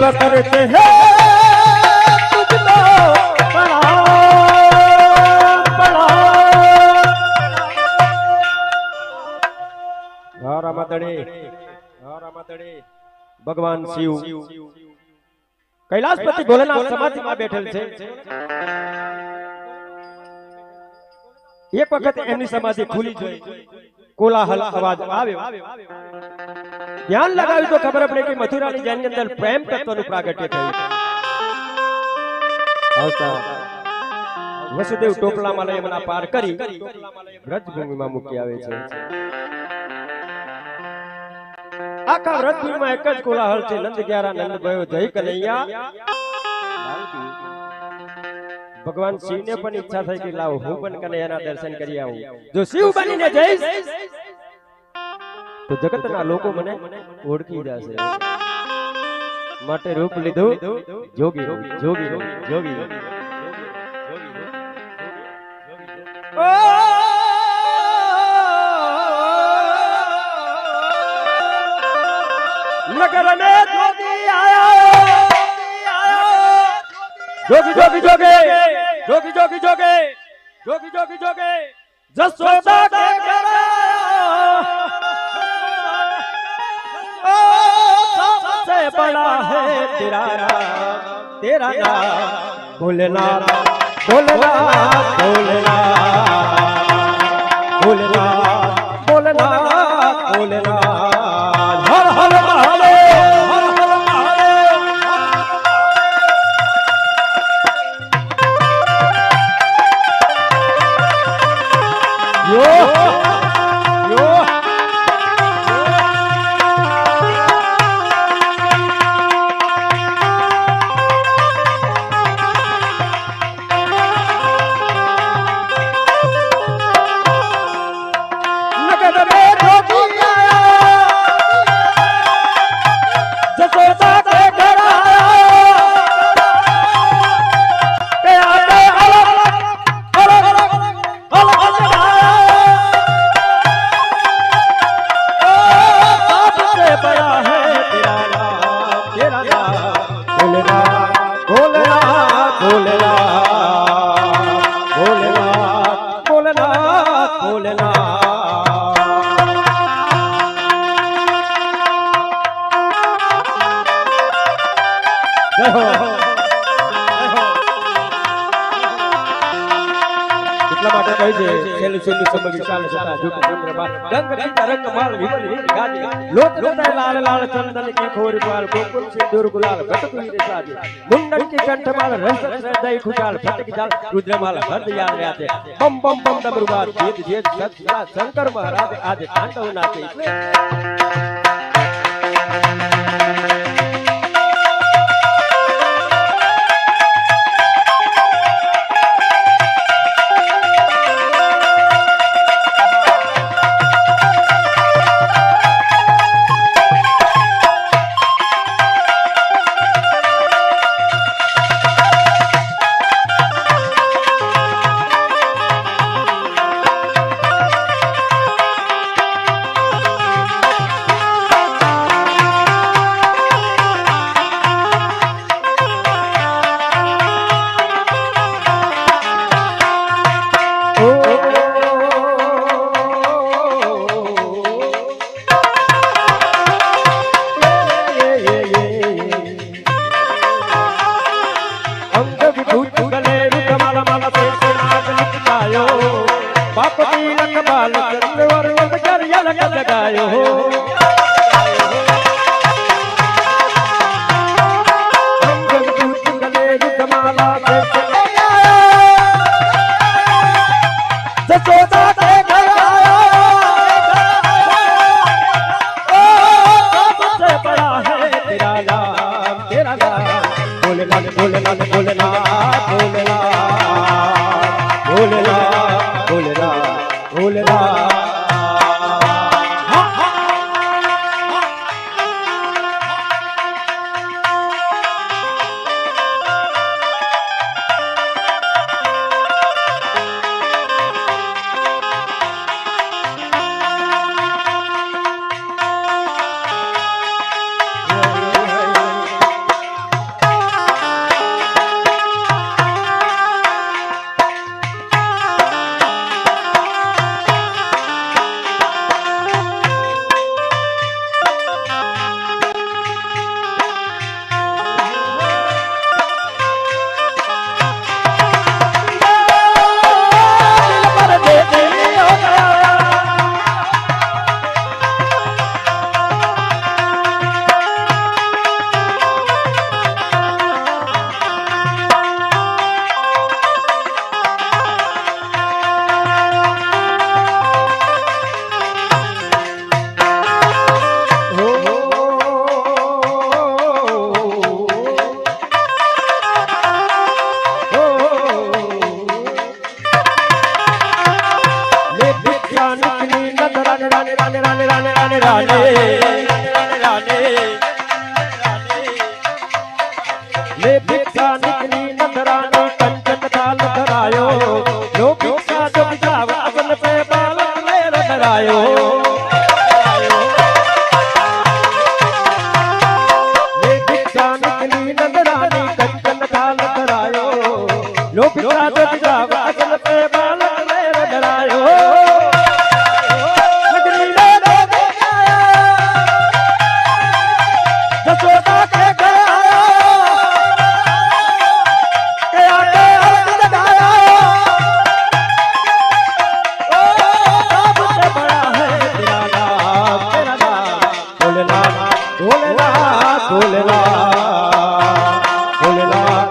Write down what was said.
सब करते हैं तुझको भगवान शिव कैलाशपति भोलेनाथ समाधि में बैठेल छे। एक वखत एमनी समाधि खुली जोई कोलाहल अवाज आवे। ध्यान लगाव्યું तो खबर पड़े कि मथुरानी जेनी अंदर प्रेम तत्वનું प्रागट्य થયું। આવતા વસુદેવ ટોપલામાં લઈ એમના પાર કરી વ્રજભૂમિમાં મૂકી આવે છે। આખા વ્રજભૂમિમાં એક જ કોલાહલ છે, નંદ ગ્યારા નંદ ભયો જય કનૈયા। भगवान शिव ने पण इच्छा थई कि लाओ हूं पण कन्हैयाना दर्शन करी आऊं। जो शिव बनीने जईश तो जगतना लोको मने ओळखी जाशे। माटे रूप लीधो जोगी जोगी जोगी ओ नगर में जोगी आया जोगी जोगी जोगी जोगी जोगी जोगी जोगी जोगी जोगी जसोदा के घर सबसे बड़ा है तेरा नाम भोलेनाथ भोलेनाथ भोलेनाथ भोलेनाथ भोलेनाथ भोलेनाथ हर हर महादेव हर हर महादेव। यो यो नगद में जोगी आया जसोदा के घर आया के आते अलग अलग अलग अलग बड़ा है तेरा नाम भोलेनाथ भोलेनाथ भोलेनाथ भोलेनाथ भोलेनाथ भोलेनाथ। એટલા માટે કહી છે છેલ્લી છેલ્લી સમગી ચાલે જતા જો ચંદ્રબા રંગ ગીતા રંગ માલ વિમલ વીર ગાજી લોક લોતાય લાલ લાલ ચંદન की खोर पाल गोकुल सिंदूर गुलाल भटक वीर साजे मुंडन की कंठमाल रस हृदय खुशाल फटक जाल रुद्रमाल भरद याद रहते बम बम बम डमरुबाद वेद जेत सत्या शंकर महाराज आज तांडव नाचे। बाप तिलक बाल चंद्रवर जरियल जगायो जसोदा के घर सबसे बड़ा है तेरा नाम भोलेनाथ भोलेनाथ भोलेनाथ भोलेनाथ भोलेनाथ भोलेनाथ भोलेनाथ। રાને રાને રાને રાને રાને રાને